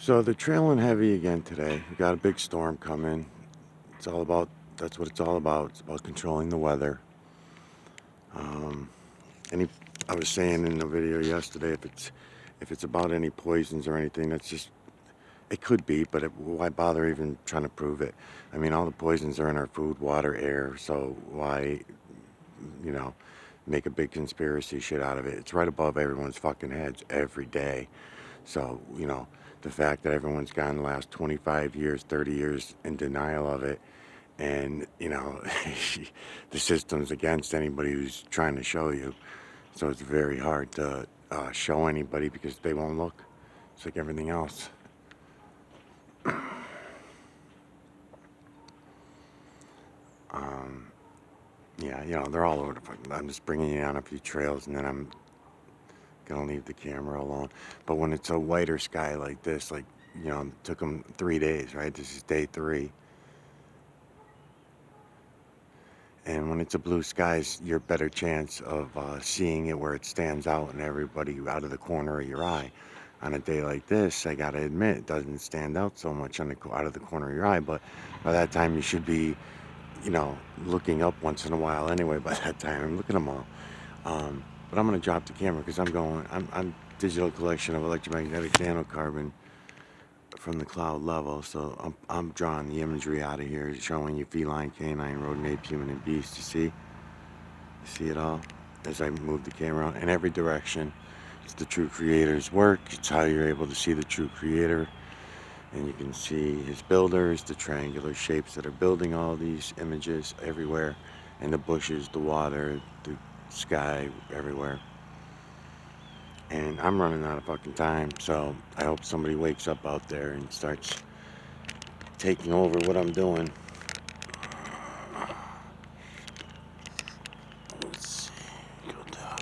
So they're trailing heavy again today. We got a big storm coming. It's all about, that's what it's all about. It's about controlling the weather. Um, any, I was saying in the video yesterday, if it's about any poisons or anything, that's just, it could be, but why bother even trying to prove it? I mean, all the poisons are in our food, water, air. So why, you know, make a big conspiracy shit out of it? It's right above everyone's fucking heads every day. So, the fact that everyone's gone the last 25 years, 30 years in denial of it, and, the system's against anybody who's trying to show you. So it's very hard to show anybody because they won't look. It's like everything else. Um, yeah, they're all over the place. I'm just bringing you on a few trails and then I'm going to leave the camera alone. But when it's a whiter sky like this, like, it took them 3 days, right? This is day 3. And when it's a blue skies, you're better chance of seeing it where it stands out and everybody out of the corner of your eye. On a day like this, I gotta admit, it doesn't stand out so much out of the corner of your eye. But by that time, you should be, looking up once in a while anyway. By that time, I'm looking at them all. But I'm gonna drop the camera because I'm digital collection of electromagnetic nanocarbon from the cloud level. So I'm drawing the imagery out of here, showing you feline, canine, rodent, ape, human, and beast. You see? See it all as I move the camera in every direction. It's the true creator's work. It's how you're able to see the true creator. And you can see his builders, the triangular shapes that are building all these images everywhere, and the bushes, the water, the sky, everywhere. And I'm running out of fucking time, so I hope somebody wakes up out there and starts taking over what I'm doing. Let's see. Go down.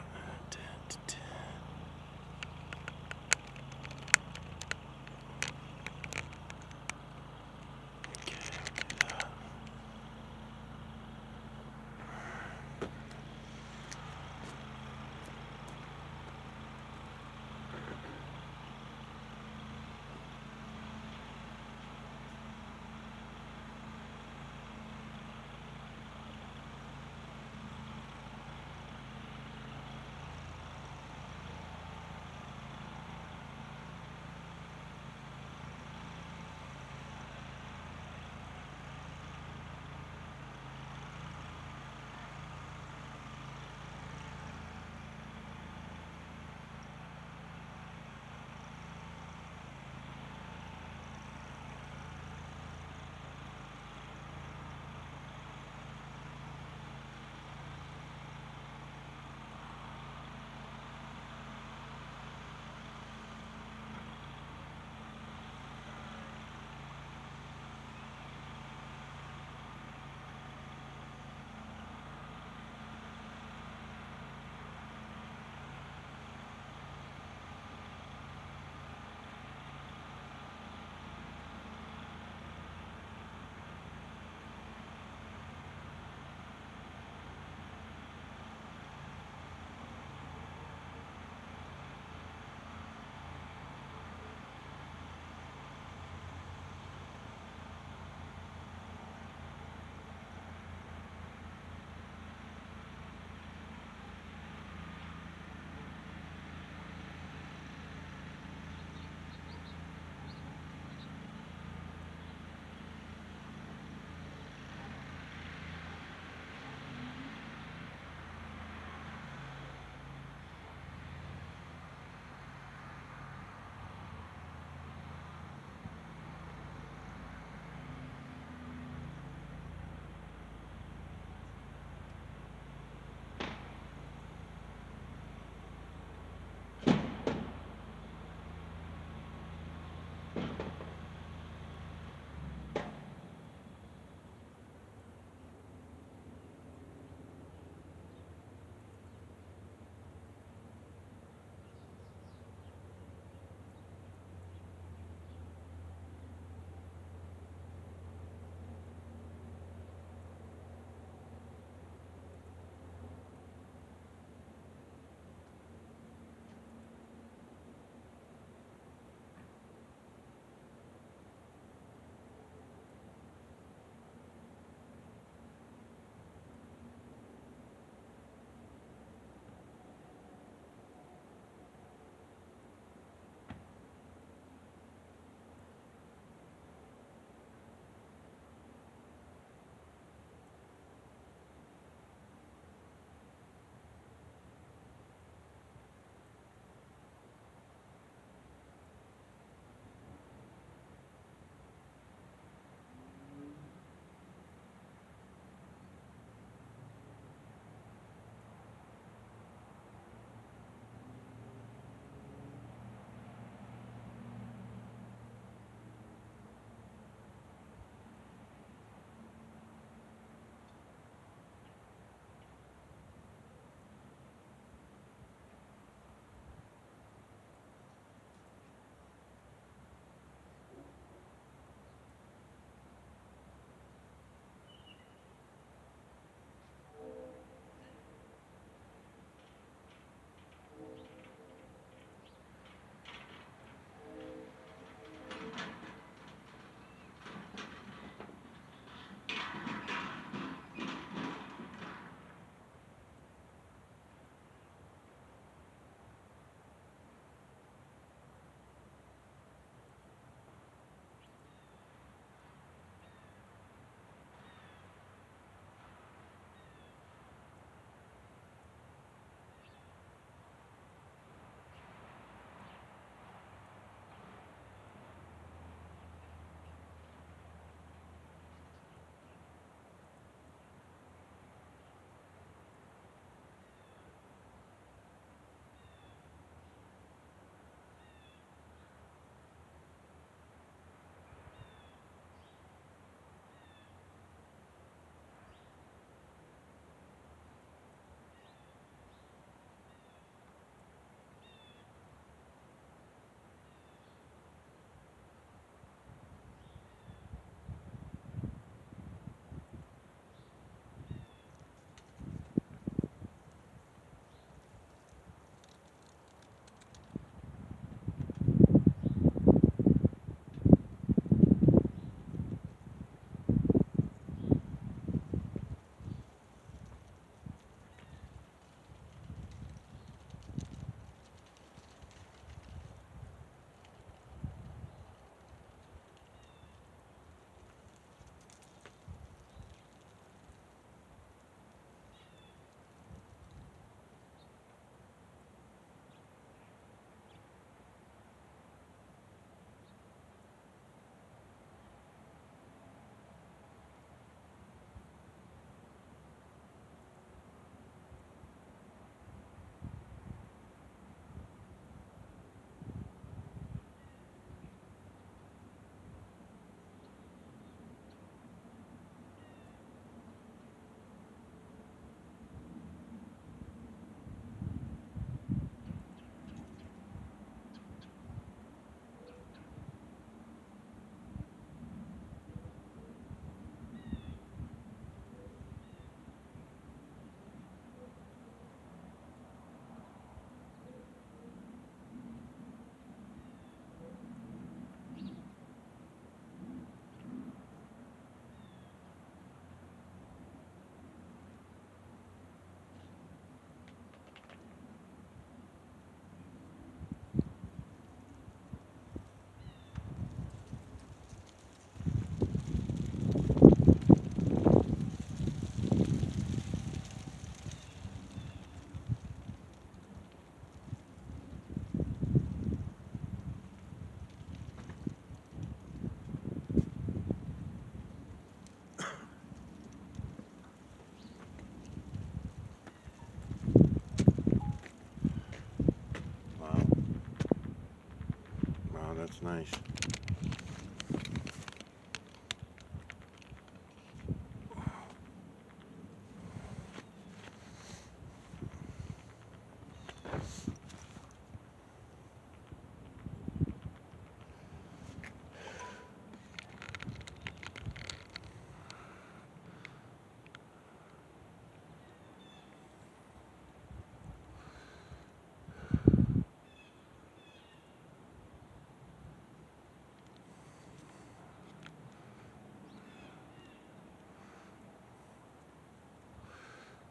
That's nice.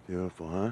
Beautiful, huh?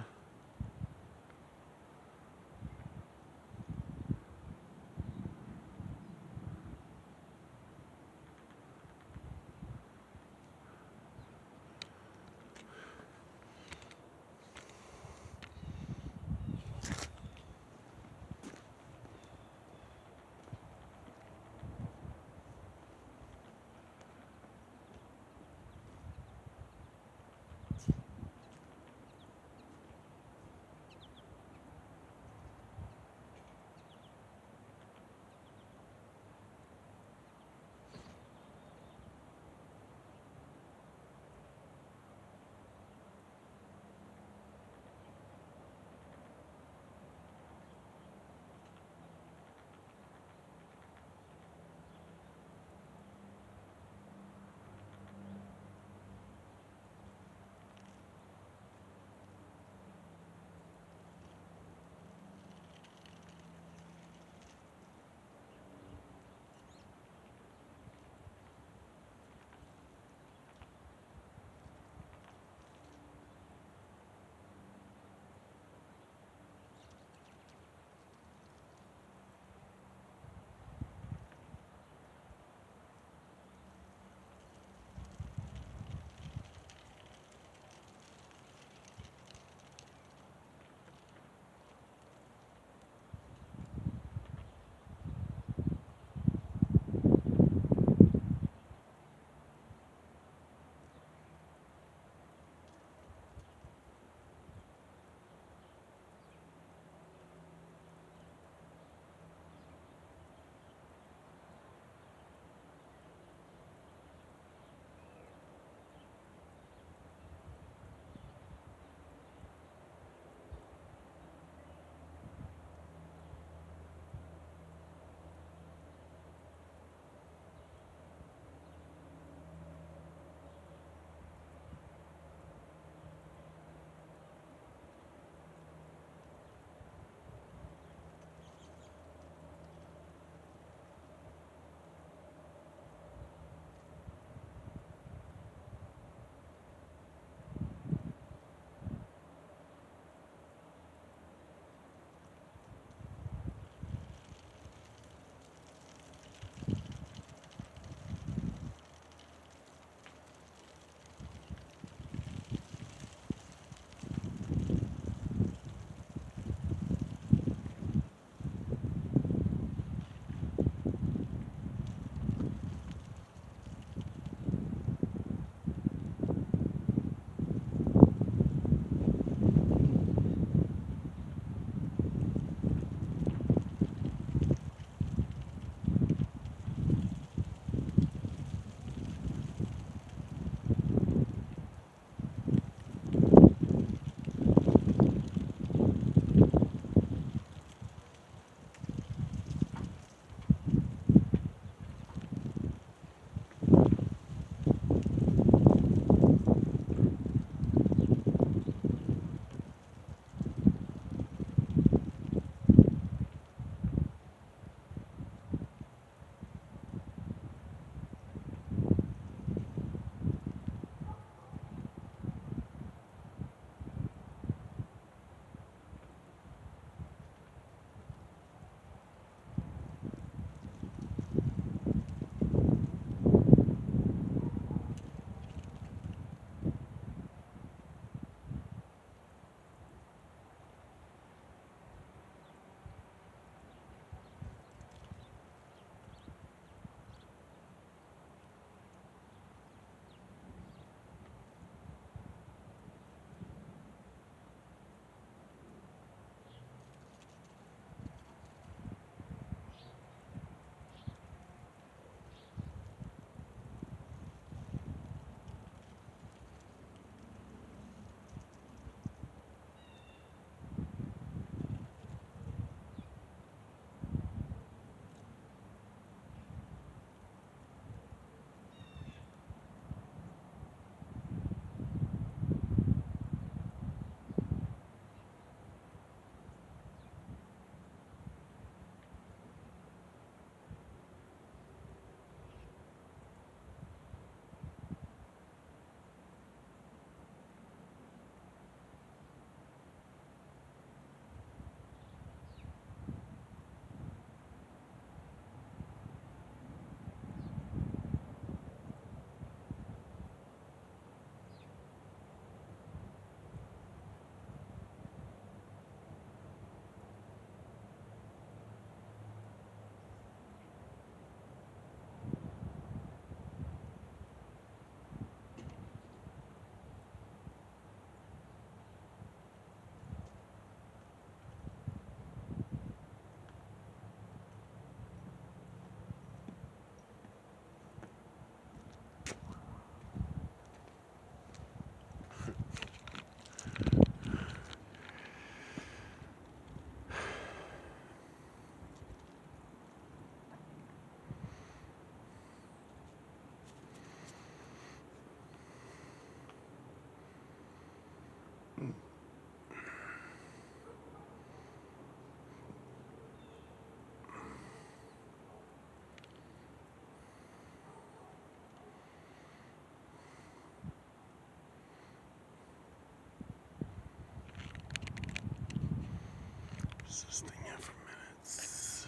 this thing in for minutes?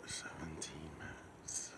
17 minutes.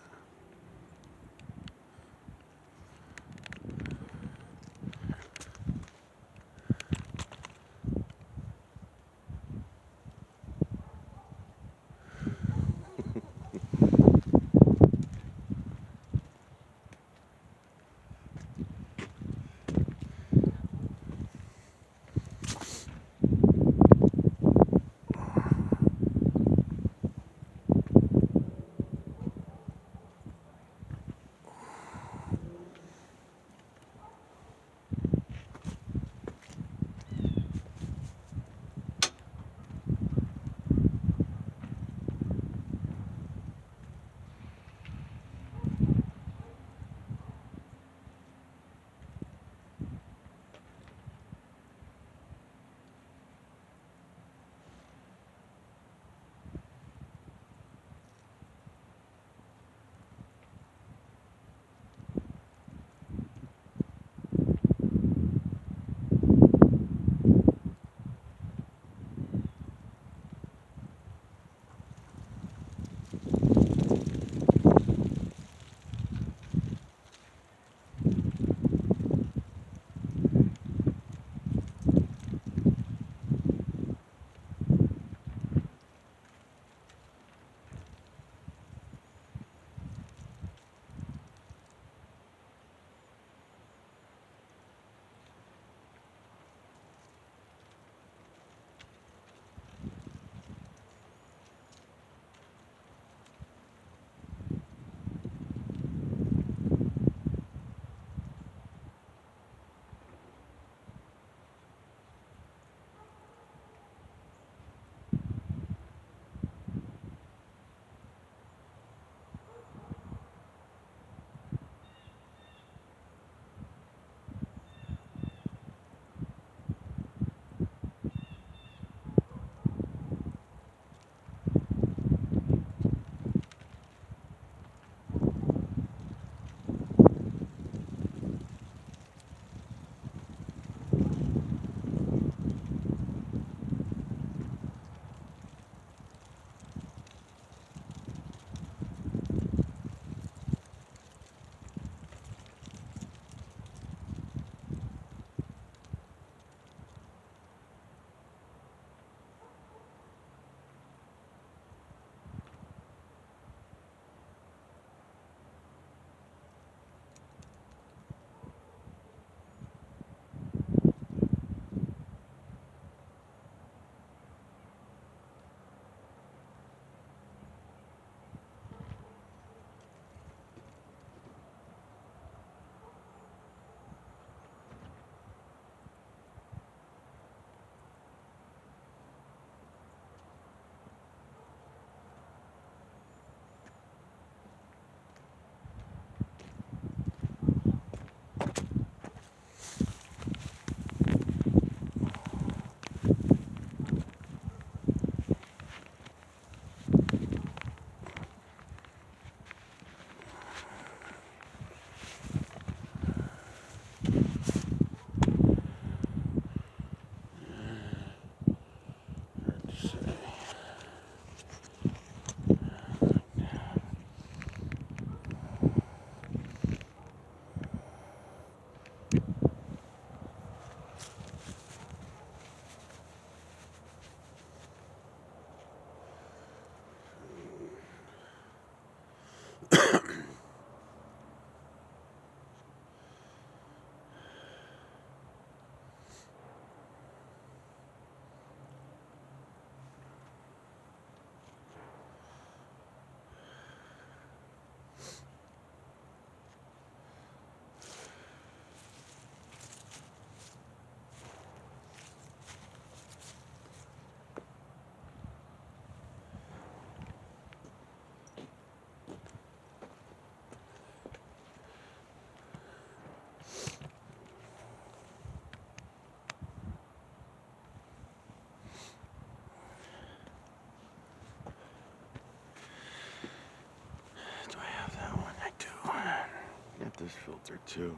Do I have that one? I do. Got this filter too.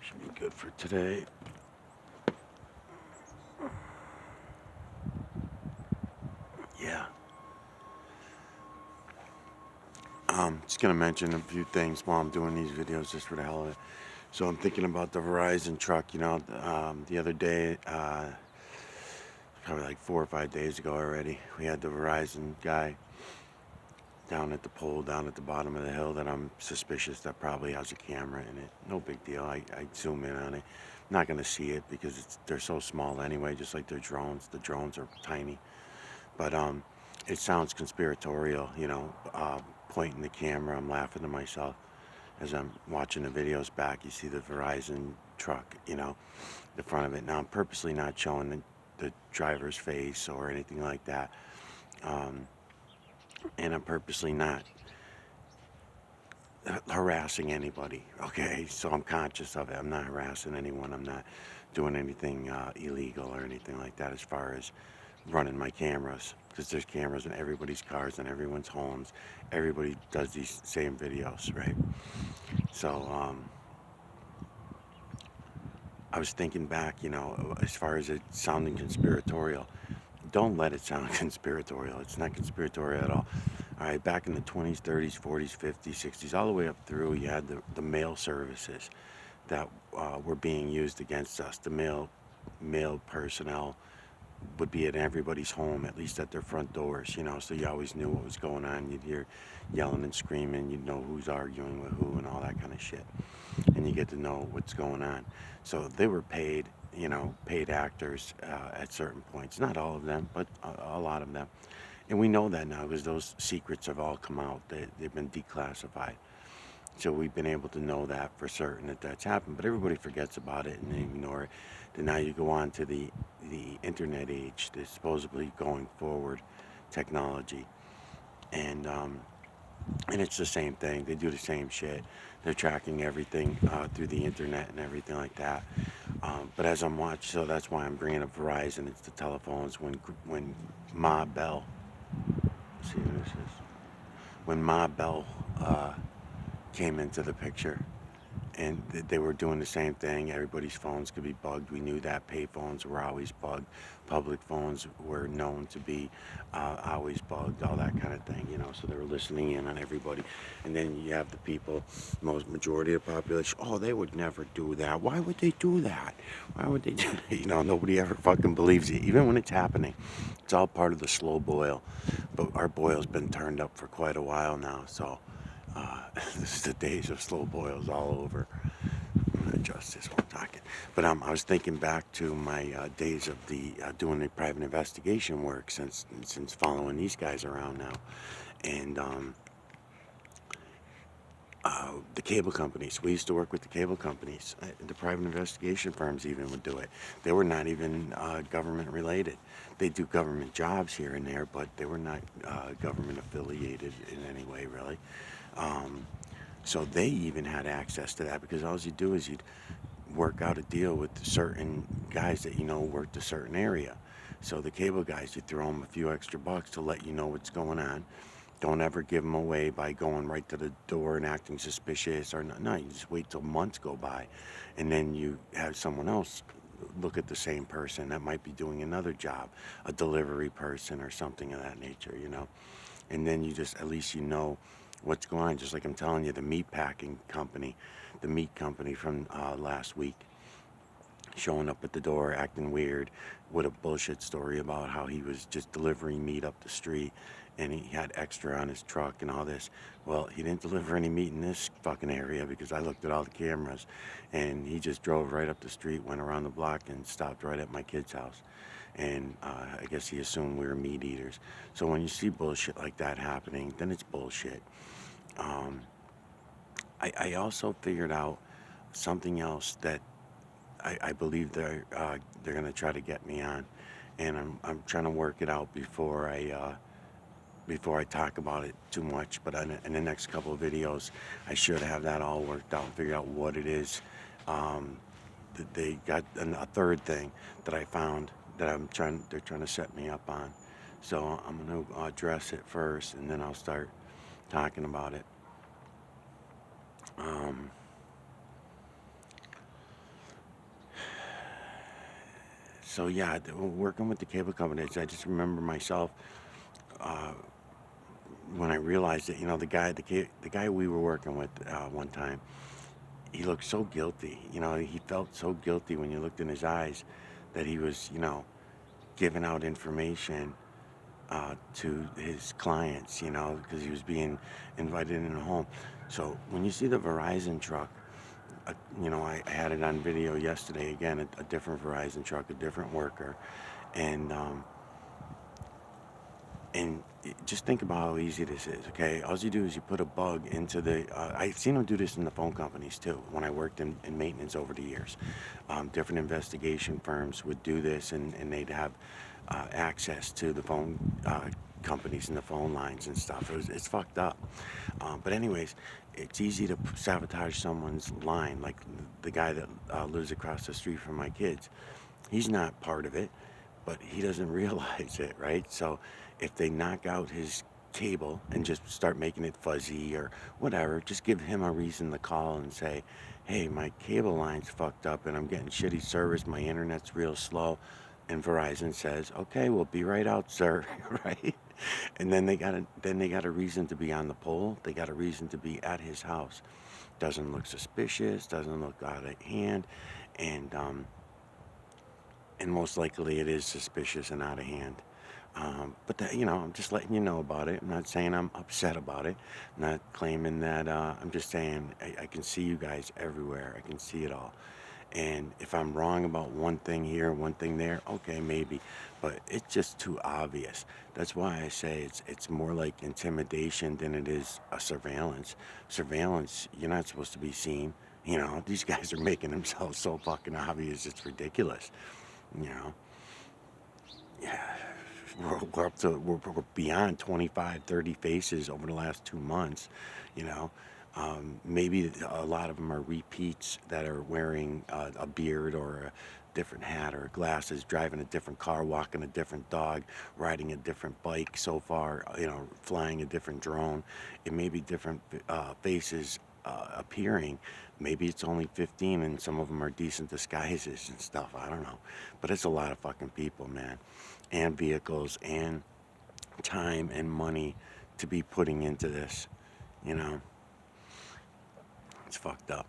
Should be good for today. Just gonna mention a few things while I'm doing these videos just for the hell of it. So I'm thinking about the Verizon truck. The other day, probably like 4 or 5 days ago already, we had the Verizon guy down at the pole down at the bottom of the hill that I'm suspicious that probably has a camera in it. No big deal. I zoom in on it. I'm not gonna see it because they're so small anyway, just like their drones. The drones are tiny. But it sounds conspiratorial, pointing the camera. I'm laughing to myself as I'm watching the videos back. You see the Verizon truck, the front of it. Now I'm purposely not showing the driver's face or anything like that. Um, and I'm purposely not harassing anybody. Okay, so I'm conscious of it. I'm not harassing anyone. I'm not doing anything illegal or anything like that as far as running my cameras, because there's cameras in everybody's cars and everyone's homes. Everybody does these same videos, right? So I was thinking back, as far as it sounding conspiratorial, don't let it sound conspiratorial. It's not conspiratorial at all. All right, back in the 20s, 30s, 40s, 50s, 60s, all the way up through, you had the mail services that were being used against us. The mail personnel would be at everybody's home, at least at their front doors, so you always knew what was going on. You'd hear yelling and screaming, you'd know who's arguing with who and all that kind of shit. And you get to know what's going on. So they were paid, paid actors at certain points. Not all of them, but a lot of them. And we know that now because those secrets have all come out. They've been declassified. So we've been able to know that for certain that that's happened, but everybody forgets about it and they ignore it. Then now you go on to the internet age, the supposedly going forward technology, and it's the same thing. They do the same shit. They're tracking everything through the internet and everything like that. But as I'm watching, so that's why I'm bringing up Verizon. It's the telephones. When Ma Bell, let's see who this is. When Ma Bell came into the picture, and they were doing the same thing. Everybody's phones could be bugged. We knew that. Pay phones were always bugged. Public phones were known to be always bugged, all that kind of thing, so they were listening in on everybody. And then you have the people, majority of the population, oh, they would never do that. Why would they do that? Why would they do that? Nobody ever fucking believes it, even when it's happening. It's all part of the slow boil. But our boil's been turned up for quite a while now, so this is the days of slow boils all over. I'm gonna adjust this while I'm talking. But I was thinking back to my days of doing the private investigation work since following these guys around now, and the cable companies. We used to work with the cable companies. The private investigation firms even would do it. They were not even government related. They do government jobs here and there, but they were not government affiliated in any way, really. So they even had access to that because all you do is you'd work out a deal with certain guys that worked a certain area. So the cable guys, you throw them a few extra bucks to let you know what's going on. Don't ever give them away by going right to the door and acting suspicious or not. No, you just wait till months go by, and then you have someone else look at the same person that might be doing another job, a delivery person or something of that nature. And then you just, at least what's going on. Just like I'm telling you, the meat packing company, the meat company from last week, showing up at the door acting weird with a bullshit story about how he was just delivering meat up the street and he had extra on his truck and all this. Well, he didn't deliver any meat in this fucking area because I looked at all the cameras, and he just drove right up the street, went around the block, and stopped right at my kid's house. And I guess he assumed we were meat eaters. So when you see bullshit like that happening, then it's bullshit. Um, I also figured out something else that I believe they're gonna try to get me on, and I'm trying to work it out before I talk about it too much. But in the next couple of videos, I should have that all worked out and figure out what it is. They got a third thing that I found that they're trying to set me up on. So I'm going to address it first, and then I'll start talking about it. So yeah, working with the cable companies, I just remember myself when I realized that, the guy we were working with one time, he looked so guilty. He felt so guilty when you looked in his eyes that he was, giving out information to his clients, because he was being invited in the home. So when you see the Verizon truck, I had it on video yesterday. Again, a different Verizon truck, a different worker, and just think about how easy this is, okay? All you do is you put a bug into the, I've seen them do this in the phone companies too, when I worked in maintenance over the years. Different investigation firms would do this, and they'd have access to the phone companies and the phone lines and stuff. It's fucked up. But anyways, it's easy to sabotage someone's line, like the guy that lives across the street from my kids. He's not part of it, but he doesn't realize it, right? So if they knock out his cable and just start making it fuzzy or whatever, just give him a reason to call and say, hey, my cable line's fucked up and I'm getting shitty service, my internet's real slow. And Verizon says, okay, we'll be right out, sir, right? And then they got a reason to be on the pole. They got a reason to be at his house. Doesn't look suspicious, doesn't look out of hand, and most likely it is suspicious and out of hand. But I'm just letting you know about it. I'm not saying I'm upset about it. I'm not claiming that. I'm just saying I can see you guys everywhere. I can see it all. And if I'm wrong about one thing here, one thing there, okay, maybe. But it's just too obvious. That's why I say it's more like intimidation than it is a surveillance. Surveillance, you're not supposed to be seen. These guys are making themselves so fucking obvious. It's ridiculous. You know. Yeah, we're up to we're beyond 25, 30 faces over the last 2 months. you know Maybe a lot of them are repeats that are wearing a beard or a different hat or glasses, driving a different car, walking a different dog, riding a different bike, so far, flying a different drone. It may be different faces appearing. Maybe it's only 15 and some of them are decent disguises and stuff. I don't know. But it's a lot of fucking people, man. And vehicles and time and money to be putting into this. You know, it's fucked up.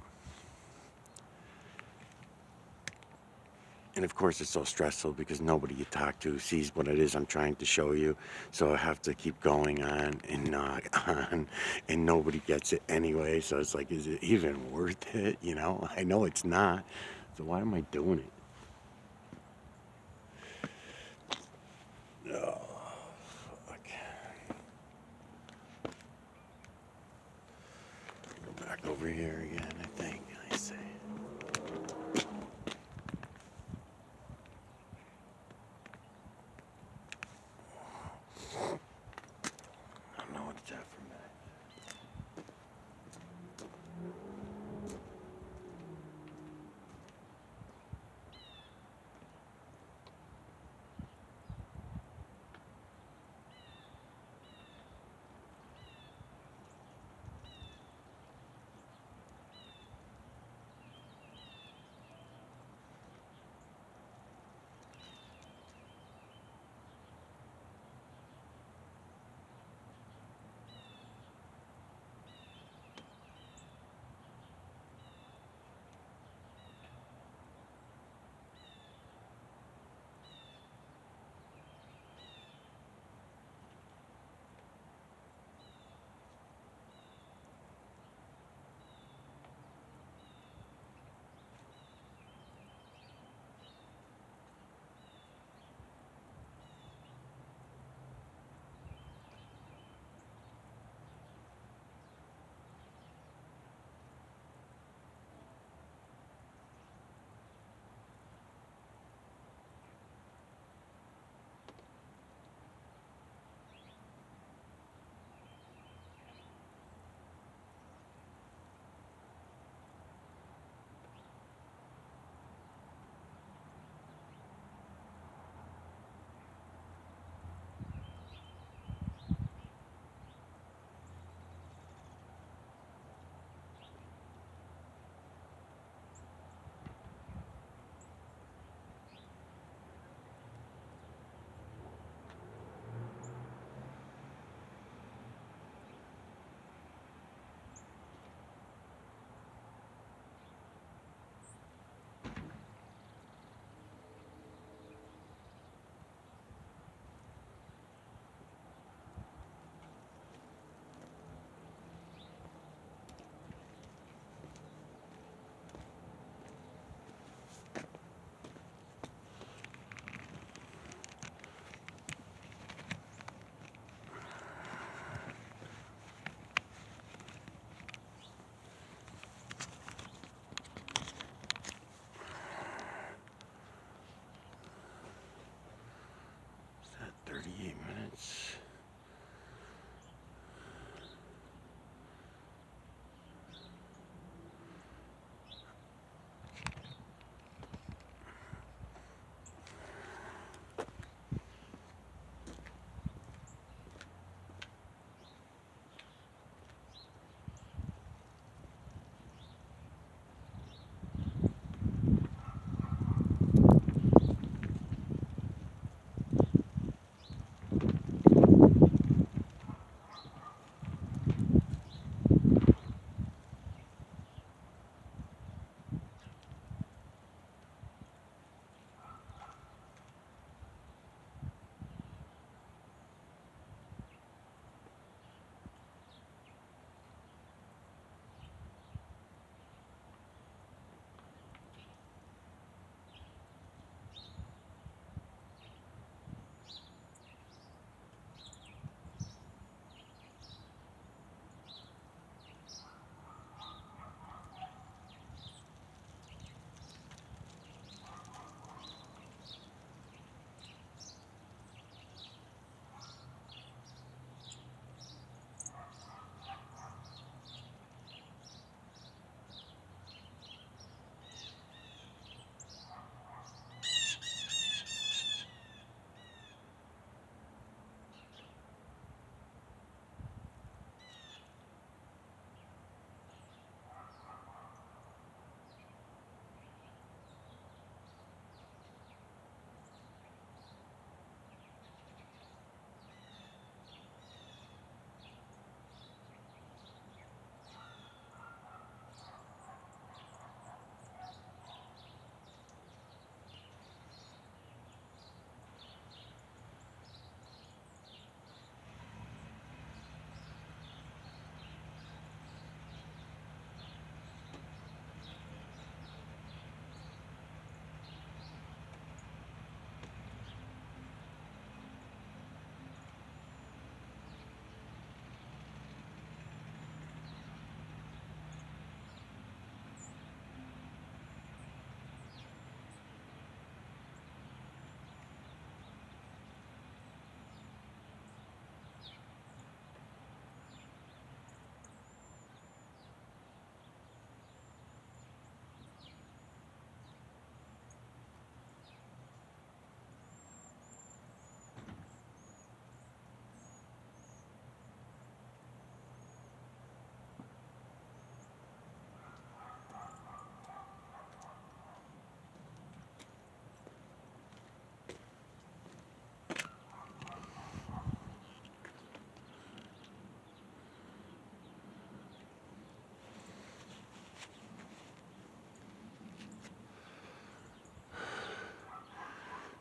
And of course, it's so stressful because nobody you talk to sees what it is I'm trying to show you. So I have to keep going on and on, and nobody gets it anyway. So it's like, is it even worth it? I know it's not. So why am I doing it? Oh, fuck. Go back over here again, I think. I see. I don't know what's that from that.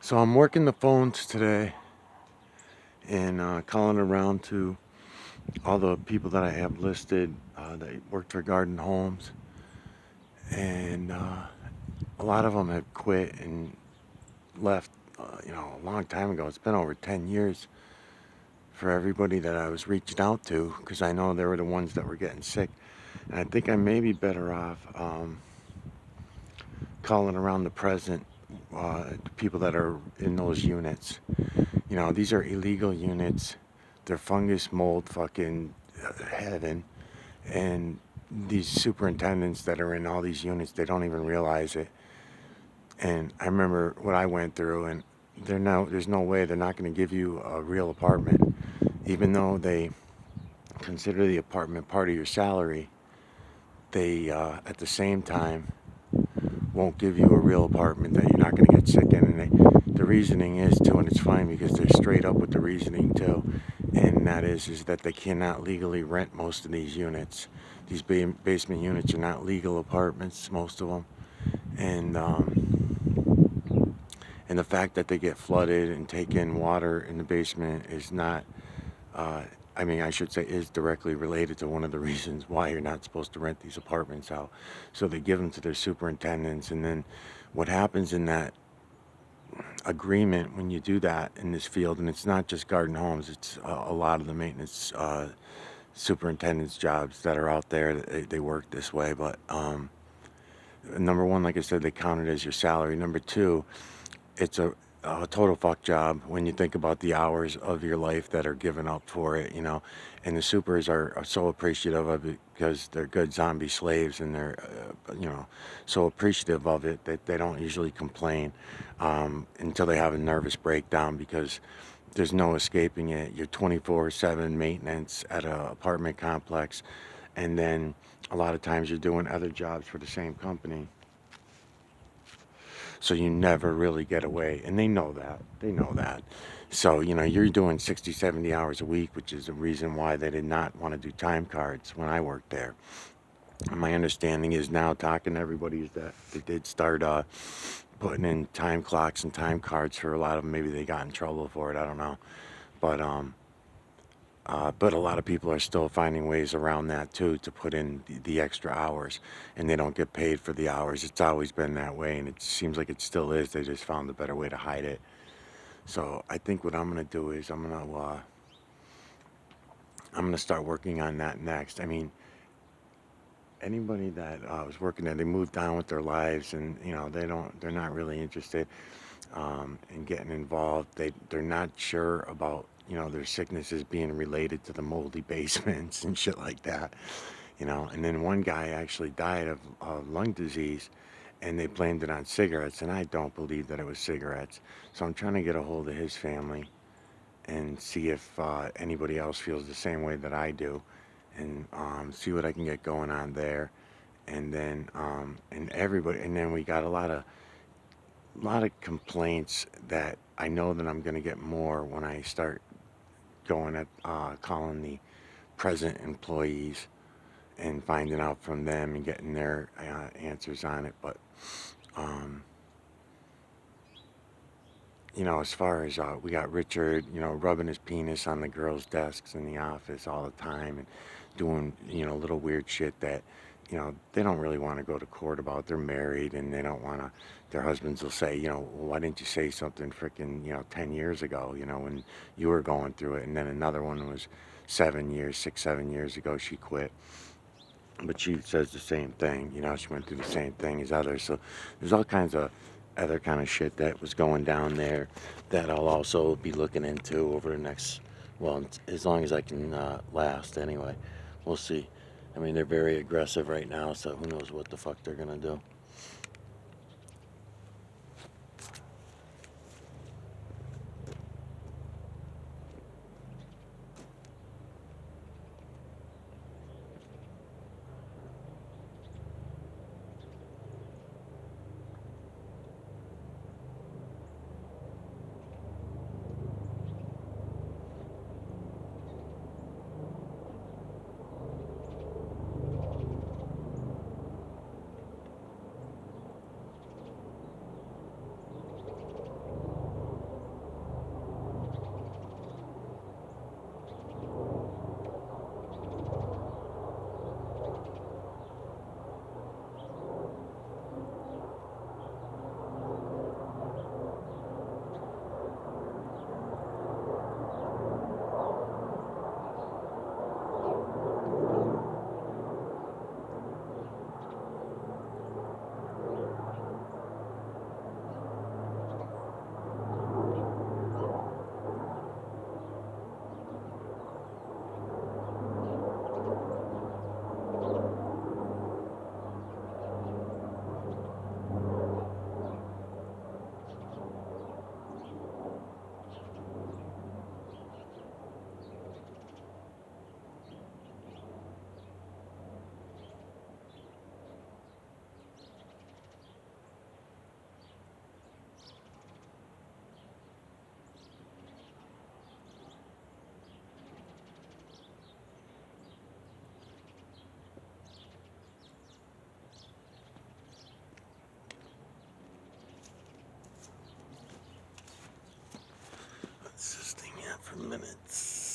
So I'm working the phones today and calling around to all the people that I have listed that worked for Garden Homes, and a lot of them have quit and left, a long time ago. It's been over 10 years for everybody that I was reaching out to because I know they were the ones that were getting sick. And I think I may be better off calling around the present people that are in those units. These are illegal units. They're fungus mold fucking heaven. And these superintendents that are in all these units, they don't even realize it. And I remember what I went through, and there's no way they're not going to give you a real apartment, even though they consider the apartment part of your salary. They at the same time won't give you a real apartment that you're not going to get sick in. And the reasoning is too, and it's fine because they're straight up with the reasoning too, and that is that they cannot legally rent most of these units. These basement units are not legal apartments, most of them, and the fact that they get flooded and take in water in the basement is not. I should say, is directly related to one of the reasons why you're not supposed to rent these apartments out. So they give them to their superintendents, and then what happens in that agreement when you do that in this field, and it's not just Garden Homes, it's a lot of the maintenance superintendents' jobs that are out there. They work this way, but number one, like I said, they count it as your salary. Number two, it's a total fuck job when you think about the hours of your life that are given up for it, and the supers are so appreciative of it because they're good zombie slaves, and they're, so appreciative of it that they don't usually complain until they have a nervous breakdown because there's no escaping it. You're 24/7 maintenance at an apartment complex, and then a lot of times you're doing other jobs for the same company. So you never really get away, and they know that. So you're doing 60, 70 hours a week, which is the reason why they did not want to do time cards when I worked there. And my understanding is now, talking to everybody, is that they did start putting in time clocks and time cards for a lot of them. Maybe they got in trouble for it, I don't know, but a lot of people are still finding ways around that too, to put in the extra hours, and they don't get paid for the hours. It's always been that way, and it seems like it still is. They just found a better way to hide it. So I think what I'm gonna do is I'm gonna start working on that next. I mean, anybody that was working there, they moved on with their lives, and they're not really interested and getting involved. They're not sure about their sicknesses being related to the moldy basements and shit like that. And then one guy actually died of lung disease, and they blamed it on cigarettes, and I don't believe that it was cigarettes. So I'm trying to get a hold of his family and see if anybody else feels the same way that I do, and see what I can get going on there. And then we got a lot of complaints that I know that I'm going to get more when I start going at calling the present employees and finding out from them and getting their answers on it. But um, as far as we got Richard, rubbing his penis on the girls' desks in the office all the time and doing, little weird shit that, they don't really want to go to court about. They're married and they don't want to, their husbands will say, well, why didn't you say something freaking, 10 years ago, when you were going through it. And then another one was 7 years ago, she quit. But she says the same thing, she went through the same thing as others. So there's all kinds of other kind of shit that was going down there that I'll also be looking into over the next, well, as long as I can last anyway. We'll see. I mean, they're very aggressive right now, so who knows what the fuck they're gonna do. that for minutes.